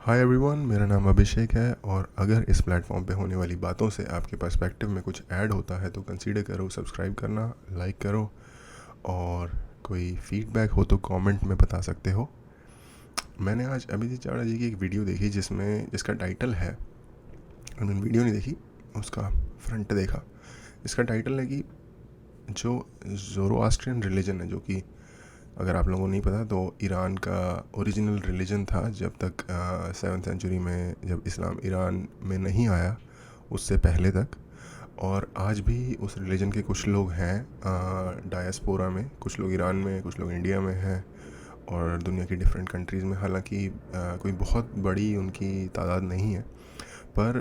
Hi everyone, मेरा नाम अभिषेक है और अगर इस प्लेटफॉर्म पे होने वाली बातों से आपके पर्सपेक्टिव में कुछ ऐड होता है तो कंसीडर करो सब्सक्राइब करना, लाइक करो और कोई फीडबैक हो तो कमेंट में बता सकते हो। मैंने आज अभिजीत चावड़ा जी की एक वीडियो देखी जिसका टाइटल है, मैंने वीडियो नहीं देखी, उसका फ्रंट देखा। इसका टाइटल है कि जो ज़ोरोआस्ट्रियन रिलीजन है, जो कि अगर आप लोगों को नहीं पता तो ईरान का ओरिजिनल रिलीजन था जब तक 7th सेंचुरी में, जब इस्लाम ईरान में नहीं आया उससे पहले तक। और आज भी उस रिलीजन के कुछ लोग हैं डायस्पोरा में, कुछ लोग ईरान में, कुछ लोग इंडिया में हैं और दुनिया की डिफरेंट कंट्रीज़ में। हालांकि कोई बहुत बड़ी उनकी तादाद नहीं है, पर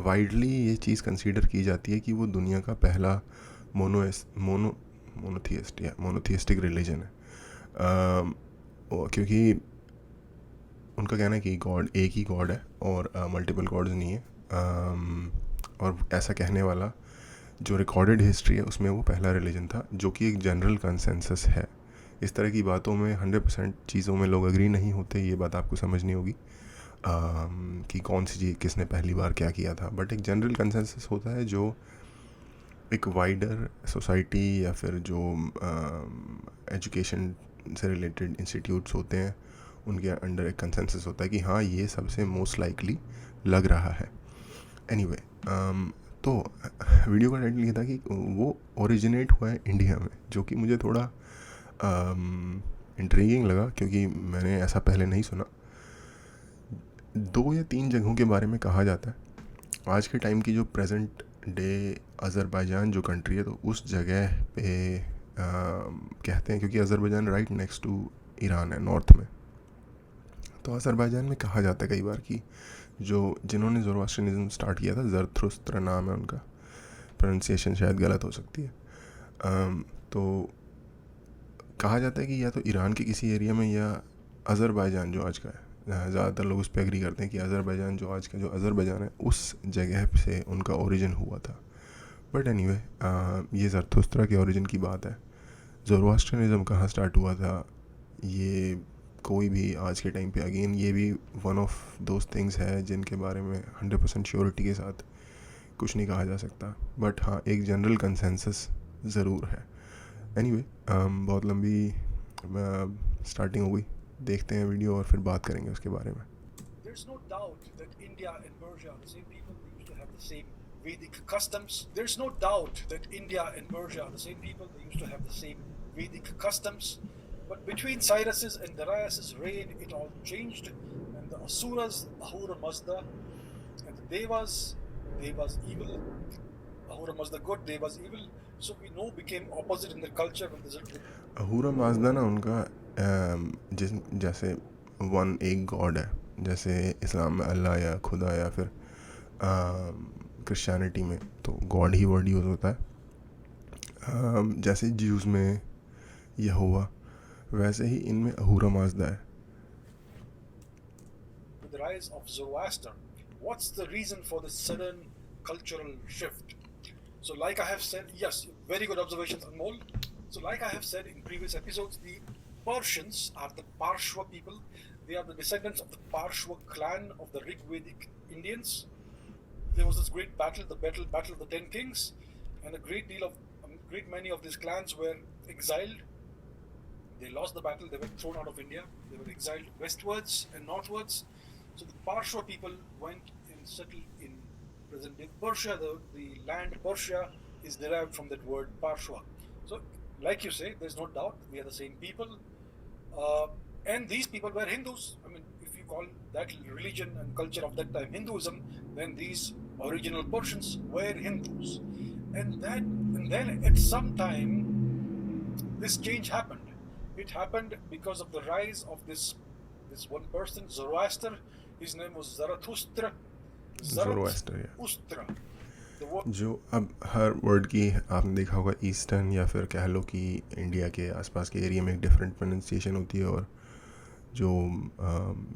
वाइडली ये चीज़ कंसीडर की जाती है कि वो दुनिया का पहला मोनोथियस्टिक रिलीजन है। क्योंकि उनका कहना है कि गॉड एक ही गॉड है और मल्टीपल गॉड्स नहीं है। और ऐसा कहने वाला जो रिकॉर्डेड हिस्ट्री है उसमें वो पहला रिलीजन था, जो कि एक जनरल कंसेंसस है। इस तरह की बातों में 100% चीज़ों में लोग एग्री नहीं होते, ये बात आपको समझनी होगी कि कौन सी चीज़ किसने पहली बार क्या किया था। बट एक जनरल कंसेंसस होता है जो एक वाइडर सोसाइटी या फिर जो एजुकेशन से रिलेटेड इंस्टीट्यूट्स होते हैं उनके अंडर एक कंसेंसस होता है कि हाँ, ये सबसे मोस्ट लाइकली लग रहा है। एनीवे, तो वीडियो का टाइटल ये था कि वो ओरिजिनेट हुआ है इंडिया में, जो कि मुझे थोड़ा इंट्रीगिंग लगा क्योंकि मैंने ऐसा पहले नहीं सुना। 2 या 3 जगहों के बारे में कहा जाता है। आज के टाइम की जो प्रेजेंट डे अज़रबैजान जो कंट्री है, तो उस जगह पे कहते हैं, क्योंकि Azerbaijan right next to Iran है नॉर्थ में। तो अज़रबैजान में कहा जाता है कई बार कि जिन्होंने ज़ोरोआस्ट्रियनिज़्म स्टार्ट किया था, ज़रथुस्त्र नाम है उनका, प्रोनाउंसिएशन शायद गलत हो सकती है। तो कहा जाता है कि या तो ईरान के किसी एरिया में या अज़रबैजान जो आज का है, ज़्यादातर लोग उस पर एग्री करते हैं कि अज़रबैजान जो आज का जो अज़रबैजान है उस जगह से उनका ओरिजिन हुआ था। बट एनीवे, ये ज़रथुस्त्रा के ओरिजिन की बात है। ज़ोरोआस्ट्रियनिज़म कहाँ स्टार्ट हुआ था, ये कोई भी आज के टाइम पे, अगेन ये भी वन ऑफ दोज थिंग्स है जिनके बारे में 100% श्योरिटी के साथ कुछ नहीं कहा जा सकता। बट हाँ, एक जनरल कंसेंसस ज़रूर है। एनीवे, बहुत लंबी स्टार्टिंग हो गई, देखते हैं वीडियो और फिर बात करेंगे उसके बारे में। There's no doubt that India and Persia are the same people. They used to have the same Vedic customs. There's no doubt that India and Persia are the same people. They used to have the same Vedic customs. But between Cyrus's and Darius's reign, it all changed. And the Asuras, Ahura Mazda, and the Devas evil. Ahura Mazda good, Devas evil. So we know became opposite in their culture. Ahura Mazda ना उनका जैसे one एक God है, जैसे इस्लाम में अल्लाह या खुदा, या फिर क्रिश्चियनिटी में तो गॉड ही वर्ड यूज़ होता है। जैसे ज्यूज़ में यहोवा, वैसे ही इनमें अहूरा माजदा है। With the rise of Zoroaster, what's the reason for this sudden cultural shift? So like I have said, yes, very good observations, Anmol. So like I have said in previous episodes, the Persians are the Parshva people. They are the descendants of the Parshva clan of the Rigvedic Indians. There was this great battle, the battle of the 10 kings, and a great many of these clans were exiled. They lost the battle, they were thrown out of India, they were exiled westwards and northwards. So the Parshva people went and settled in present-day Persia. The land Persia is derived from that word Parshva. So, like you say, there's no doubt we are the same people. And these people were Hindus. I mean, if you call that religion and culture of that time Hinduism, then these original Persians were Hindus. And then at some time, this change happened. It happened because of the rise of this one person, Zoroaster. His name was Zarathustra. Zarathustra. जो अब हर word की आपने देखा होगा, eastern या फिर कह लो कि इंडिया के आसपास के एरिया में एक डिफरेंट प्रोनाउंसिएशन होती है, और जो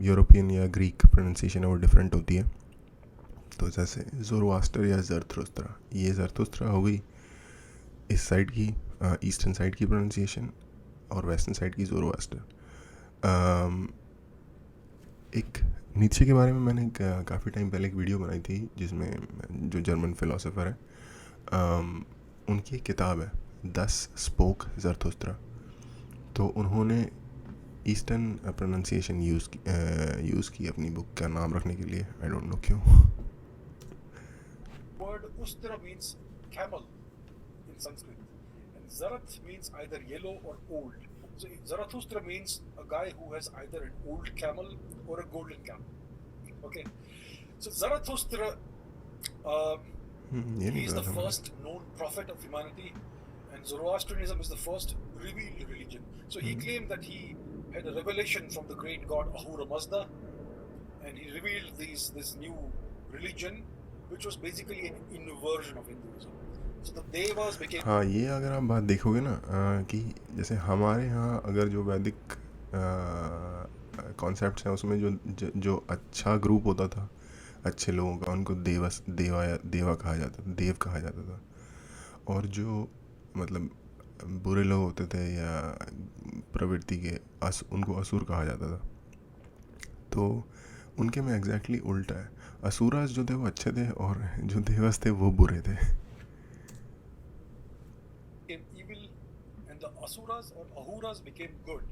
यूरोपियन या ग्रीक प्रोनाउंसिएशन है वो डिफरेंट होती है। तो जैसे ज़ोरोआस्टर या ज़रथुस्त्रा, ये ज़रथुस्त्रा हो गई इस साइड की, ईस्टर्न साइड की प्रोनाउंसिएशन, और वेस्टर्न साइड की ज़ोरोआस्टर। एक नीचे के बारे में मैंने काफ़ी टाइम पहले एक वीडियो बनाई थी, जिसमें जो जर्मन फ़िलासफ़र है, उनकी एक किताब है दस स्पोक ज़रथुस्त्रा। तो उन्होंने ईस्टर्न प्रोनाउंसिएशन यूज़ की अपनी बुक का नाम रखने के लिए, आई डोंट नो क्यों। Word Ustra means camel in Sanskrit, and Zarath means either yellow or old. So Zarathustra means a guy who has either an old camel or a golden camel. Okay, so Zarathustra, ये he नहीं is पता the था मुझे। first known prophet of humanity, and Zoroastrianism is the first revealed religion. So he claimed that he had a revelation from the great god Ahura Mazda, and he revealed this new religion, which was basically an inversion of Hinduism. So the Devas became हाँ, ये अगर आप बात देखोगे ना, कि जैसे हमारे यहाँ अगर जो वैदिक कॉन्सेप्ट्स हैं उसमें जो अच्छा ग्रुप होता था अच्छे लोगों का, उनको देवा कहा जाता था, देव कहा जाता था। और जो मतलब बुरे लोग होते थे या प्रवृत्ति के उनको असुर कहा जाता था। तो उनके में एग्जैक्टली उल्टा है। असुरास जो थे वो अच्छे थे और जो देवस थे वो बुरे थे। evil, and the Asuras or Ahuras became good.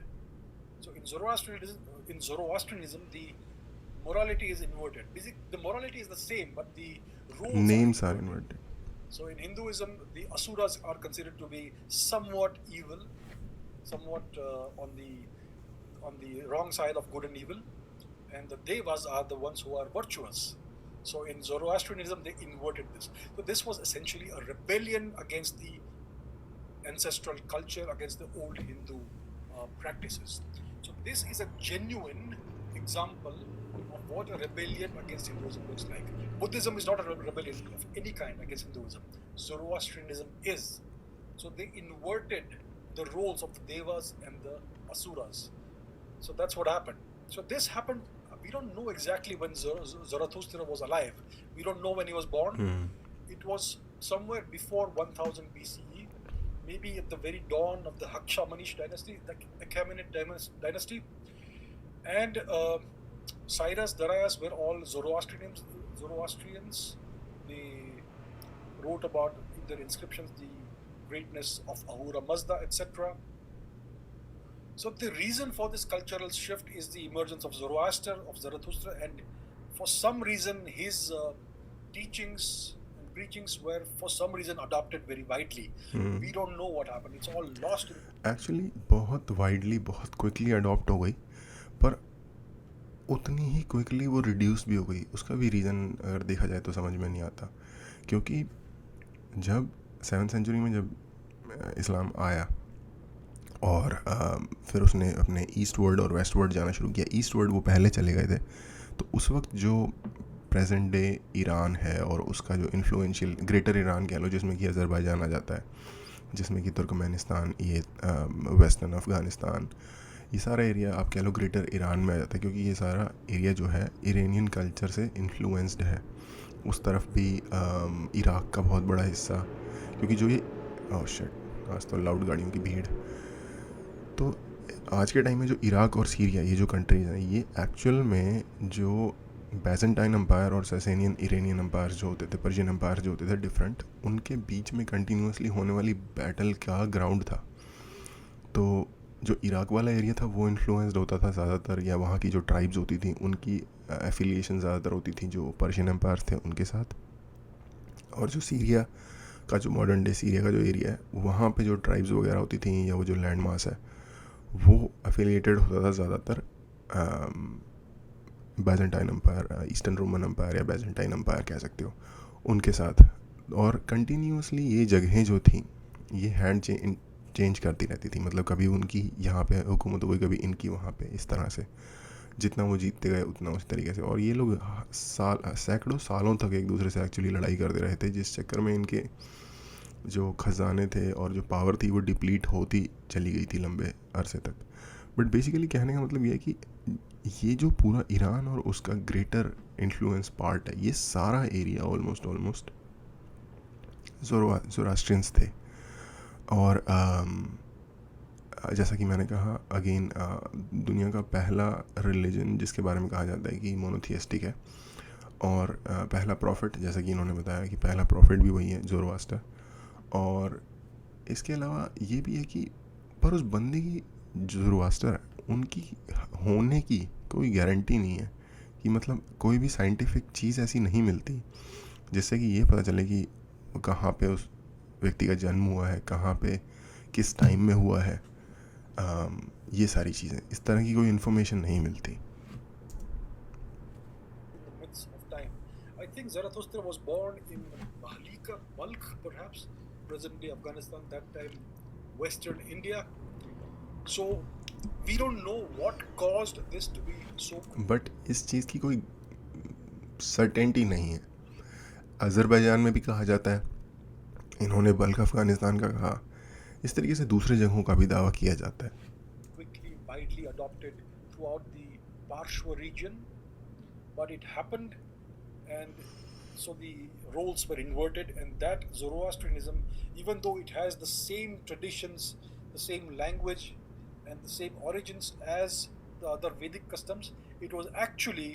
So in Zoroastrianism, the morality is inverted. Basically, the morality is the same, but the rules names are are inverted. Inverted. So in Hinduism, the Asuras are considered to be somewhat evil, somewhat on the wrong side of good and evil, and the Devas are the ones who are virtuous. So in Zoroastrianism, they inverted this. So this was essentially a rebellion against the ancestral culture, against the old Hindu practices. So this is a genuine example of what a rebellion against Hinduism looks like. Buddhism is not a rebellion of any kind against Hinduism. Zoroastrianism is. So they inverted the roles of the Devas and the Asuras. So that's what happened. So this happened. We don't know exactly when Zarathustra was alive. We don't know when he was born. It was somewhere before 1000 BCE, maybe at the very dawn of the Hakshamanish dynasty, the Achaemenid dynasty. And Cyrus, Darius were all Zoroastrians. They wrote about in their inscriptions the greatness of Ahura Mazda, etc. So the reason for this cultural shift is the emergence of Zoroaster, of Zarathustra, and for some reason his teachings and preachings were for some reason adopted very widely. We don't know what happened. It's all lost. Actually बहुत widely, बहुत quickly adopt हो गई, पर उतनी ही quickly वो reduce भी हो गई। उसका भी रीज़न अगर देखा जाए तो समझ में नहीं आता, क्योंकि जब 7th सेंचुरी में जब इस्लाम आया और फिर उसने अपने ईस्ट वर्ड और वेस्ट वर्ड जाना शुरू किया। ईस्ट वर्ड वो पहले चले गए थे, तो उस वक्त जो प्रेजेंट डे ईरान है और उसका जो इन्फ्लुएंशियल ग्रेटर ईरान कह लो, जिसमें कि अज़रबैजान आ जाता है, जिसमें कि तुर्कमेनिस्तान, ये वेस्टर्न अफ़गानिस्तान, ये सारा एरिया आप कह लो ग्रेटर ईरान में आ जाता है, क्योंकि ये सारा एरिया जो है इरानियन कल्चर से इन्फ्लुएंस्ड है। उस तरफ भी इराक़ का बहुत बड़ा हिस्सा, क्योंकि जो ये शिट, आज तो लाउड गाड़ियों की भीड़। तो आज के टाइम में जो इराक़ और सीरिया, ये जो कंट्रीज़ हैं, ये एक्चुअल में जो बैजेंटाइन एम्पायर और सैसेनियन इरानियन एम्पायर जो होते थे, पर्शियन एम्पायर जो होते थे डिफरेंट, उनके बीच में कंटिन्यूसली होने वाली बैटल का ग्राउंड था। तो जो इराक़ वाला एरिया था वो इन्फ्लुएंस्ड होता था ज़्यादातर, या वहाँ की जो ट्राइब्स होती थी उनकी एफिलिएशन ज़्यादातर होती थी जो पर्शियन एम्पायर थे उनके साथ। और जो सीरिया का, जो मॉडर्न डे सीरिया का जो एरिया है, वहाँ पे जो ट्राइब्स वगैरह होती थी या वो जो लैंड मास है, वो एफिलिएटेड होता था ज़्यादातर Byzantine empire, eastern Roman empire या बैजेंटाइन एम्पायर कह सकते हो, उनके साथ। और कंटिन्यूसली ये जगहें जो थी ये हैंड चेंज करती रहती थी, मतलब कभी उनकी यहाँ पे हुकूमत हो गई, कभी इनकी वहाँ पे, इस तरह से जितना वो जीतते गए उतना उस तरीके से। और ये लोग सैकड़ों सालों तक एक दूसरे से एक्चुअली लड़ाई करते रहे थे, जिस चक्कर में इनके जो ख़जाने थे और जो पावर थी वो डिप्लीट होती चली गई थी लंबे अरसे तक। बट बेसिकली कहने का मतलब ये है कि ये जो पूरा ईरान और उसका ग्रेटर इन्फ्लुएंस पार्ट है, ये सारा एरिया ऑलमोस्ट ज़ोरास्ट्रियंस थे। और जैसा कि मैंने कहा अगेन, दुनिया का पहला रिलीजन जिसके बारे में कहा जाता है कि मोनोथियस्टिक है, और पहला प्रॉफिट, जैसा कि इन्होंने बताया कि पहला प्रॉफिट भी वही है, ज़ोरोआस्टर। और इसके अलावा ये भी है कि पर उस बंदे की, ज़ोरोआस्टर है, उनकी होने की कोई गारंटी नहीं है, कि मतलब कोई भी साइंटिफिक चीज़ ऐसी नहीं मिलती जिससे कि ये पता चले कि कहाँ पे उस व्यक्ति का जन्म हुआ है, कहाँ पे किस टाइम में हुआ है। ये सारी चीज़ें, इस तरह की कोई इन्फॉर्मेशन नहीं मिलती। in the midst of time. I think Zarathustra was born in Bahlika, Balkh, perhaps, present day Afghanistan, that time Western India. So we don't know what caused this to be so. But इस चीज़ की कोई certainty नहीं है। Azerbaijan में भी कहा जाता है, इन्होंने बल्क अफ़गानिस्तान का कहा, इस तरीके से दूसरे जगहों का भी दावा किया जाता है। Quickly, widely adopted throughout the Parshva region, but it happened, and so the roles were inverted, and that Zoroastrianism, even though it has the same traditions, the same language, and the same origins as the other Vedic customs, it was actually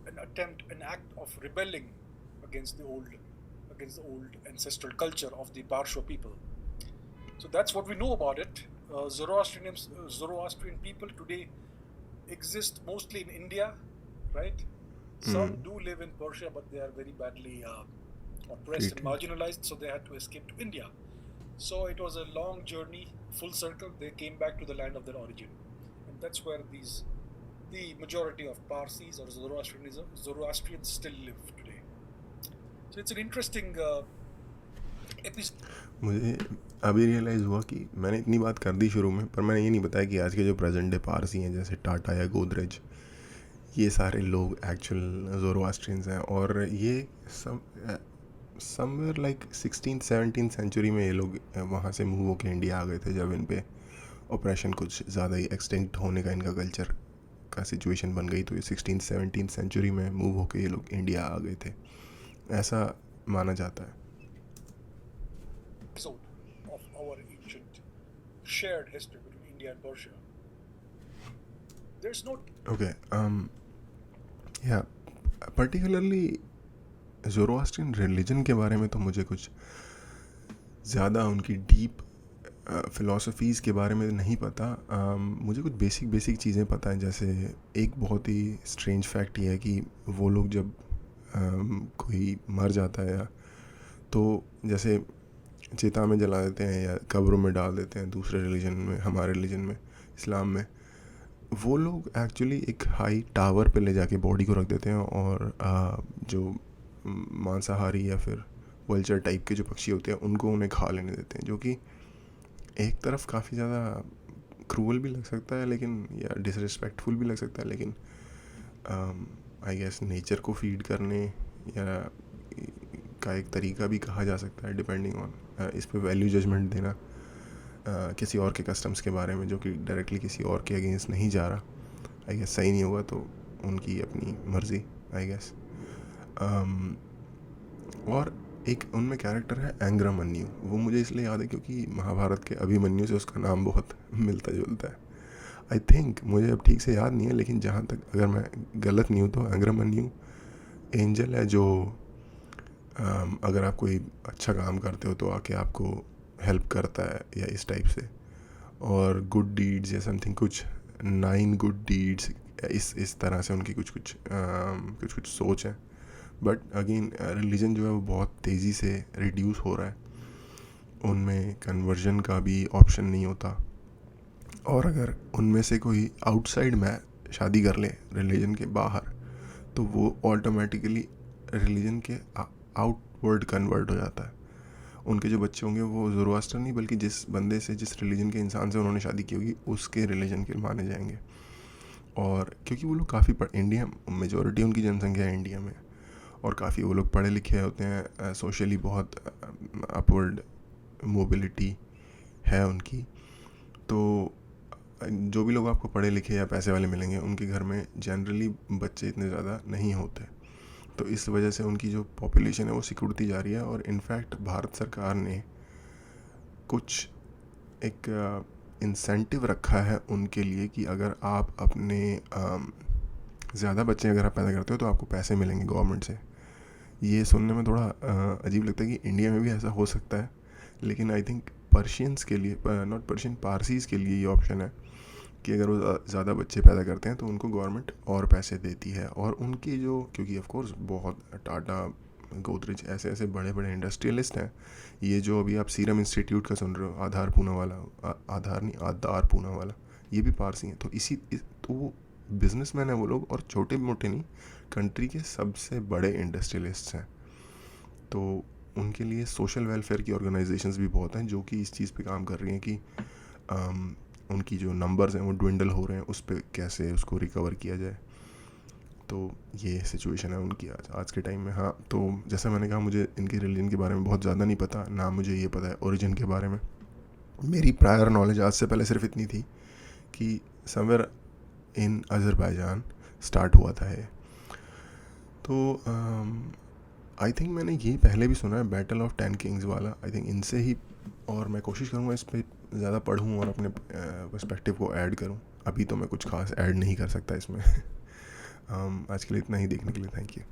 an attempt, an act of rebelling against the old ancestral culture of the Parshva people. So that's what we know about it. Zoroastrian people today exist mostly in India, right? Some do live in Persia, but they are very badly oppressed and marginalized, so they had to escape to India. So it was a long journey, full circle. They came back to the land of their origin, and that's where the majority of Parsis or Zoroastrians still live today. So it's an interesting episode. मुझे अभी realise हुआ कि मैंने इतनी बात कर दी शुरू में, पर मैंने ये नहीं बताया कि आज के जो प्रेजेंट डे पारसी हैं, जैसे टाटा या गोदरेज, ये सारे लोग एक्चुअल ज़ोरोआस्ट्रियंस हैं। और ये समवेयर लाइक 16th-17th सेंचुरी में ये लोग वहाँ से मूव होकर इंडिया आ गए थे, जब इन पे ऑपरेशन कुछ ज़्यादा ही एक्सटेंट होने का इनका कल्चर का सिचुएशन बन गई, तो ये 16th-17th सेंचुरी में मूव होकर ये लोग इंडिया आ गए थे, ऐसा माना जाता है। Of our ancient shared history between India and Persia. There's no Okay, yeah, particularly Zoroastrian religion के बारे में तो मुझे कुछ ज़्यादा उनकी डीप फ़िलासफ़ीज़ के बारे में नहीं पता। मुझे कुछ बेसिक चीज़ें पता हैं, जैसे एक बहुत ही स्ट्रेंज फैक्ट ये है कि वो लोग जब कोई मर जाता है, या तो जैसे चिता में जला देते हैं या कब्रों में डाल देते हैं दूसरे रिलीजन में, हमारे रिलीजन में, इस्लाम में, वो लोग एक्चुअली एक हाई टावर पे ले जाके बॉडी को रख देते हैं, और जो मांसाहारी या फिर वल्चर टाइप के जो पक्षी होते हैं उनको उन्हें खा लेने देते हैं, जो कि एक तरफ काफ़ी ज़्यादा क्रूअल भी लग सकता है, लेकिन या डिसरिस्पेक्टफुल भी लग सकता है, लेकिन आई गेस नेचर को फीड करने या का एक तरीका भी कहा जा सकता है, डिपेंडिंग ऑन इस पे वैल्यू जजमेंट देना किसी और के कस्टम्स के बारे में जो कि डायरेक्टली किसी और के अगेंस्ट नहीं जा रहा, आई गेस सही नहीं होगा, तो उनकी अपनी मर्ज़ी, आई गेस। और एक उनमें कैरेक्टर है एंग्रामन्यु, वो मुझे इसलिए याद है क्योंकि महाभारत के अभिमन्यु से उसका नाम बहुत मिलता जुलता है। आई थिंक, मुझे अब ठीक से याद नहीं है, लेकिन जहाँ तक, अगर मैं गलत नहीं हूँ, तो एंग्रामन्यु एंजल है जो अगर आप कोई अच्छा काम करते हो तो आके आपको हेल्प करता है, या इस टाइप से। और गुड डीड्स या समथिंग, कुछ 9 गुड डीड्स, इस तरह से उनकी कुछ सोच है। बट अगेन रिलीजन जो है वो बहुत तेज़ी से रिड्यूस हो रहा है, उनमें कन्वर्जन का भी ऑप्शन नहीं होता, और अगर उनमें से कोई आउटसाइड में शादी कर ले रिलीजन के बाहर, तो वो ऑटोमेटिकली रिलीजन के आउटवर्ड कन्वर्ट हो जाता है। उनके जो बच्चे होंगे वो ज़ोरोआस्टर नहीं, बल्कि जिस बंदे से, जिस रिलीजन के इंसान से उन्होंने शादी की होगी, उसके रिलीजन के माने जाएंगे। और क्योंकि वो लोग काफ़ी इंडिया, मेजॉरिटी उनकी जनसंख्या है इंडिया में, और काफ़ी वो लोग पढ़े लिखे होते हैं, सोशली बहुत अपवर्ड मोबिलिटी है उनकी, तो जो भी लोग आपको पढ़े लिखे या पैसे वाले मिलेंगे, उनके घर में जनरली बच्चे इतने ज़्यादा नहीं होते, तो इस वजह से उनकी जो पॉपुलेशन है वो सिकुड़ती जा रही है। और इनफैक्ट भारत सरकार ने कुछ एक इंसेंटिव रखा है उनके लिए कि अगर आप अपने ज़्यादा बच्चे अगर आप पैदा करते हो तो आपको पैसे मिलेंगे गवर्नमेंट से। ये सुनने में थोड़ा अजीब लगता है कि इंडिया में भी ऐसा हो सकता है, लेकिन आई थिंक पर्शियंस के लिए, नॉट पर्शियन, पारसीज़ के लिए ये ऑप्शन है कि अगर वो ज़्यादा बच्चे पैदा करते हैं तो उनको गवर्नमेंट और पैसे देती है। और उनकी जो, क्योंकि ऑफ कोर्स बहुत टाटा, गोदरेज, ऐसे ऐसे बड़े बड़े इंडस्ट्रियलिस्ट हैं, ये जो अभी आप सीरम इंस्टीट्यूट का सुन रहे हो, आधार पूनावाला, आधार नहीं, आधार पूनावाला, ये भी पारसी हैं। तो तो वो बिजनेसमैन है वो लोग, और छोटे मोटे नहीं, कंट्री के सबसे बड़े इंडस्ट्रियलिस्ट्स हैं। तो उनके लिए सोशल वेलफेयर की ऑर्गेनाइजेशंस भी बहुत हैं जो कि इस चीज़ पे काम कर रही हैं कि उनकी जो नंबर्स हैं वो ड्विंडल हो रहे हैं, उस पर कैसे उसको रिकवर किया जाए। तो ये सिचुएशन है उनकी आज के टाइम में। हाँ, तो जैसा मैंने कहा, मुझे इनके रिलीजन के बारे में बहुत ज़्यादा नहीं पता, ना मुझे ये पता है ओरिजिन के बारे में। मेरी प्रायर नॉलेज आज से पहले सिर्फ इतनी थी कि समवेयर इन अज़रबैजान स्टार्ट हुआ था ये। तो आई थिंक मैंने ये पहले भी सुना है, बैटल ऑफ 10 किंग्स वाला, आई थिंक इनसे ही, और मैं कोशिश करूँगा इस पर ज़्यादा पढ़ूँ और अपने पर्सपेक्टिव को ऐड करूँ। अभी तो मैं कुछ खास ऐड नहीं कर सकता इसमें। आज के लिए इतना ही। देखने के लिए थैंक यू।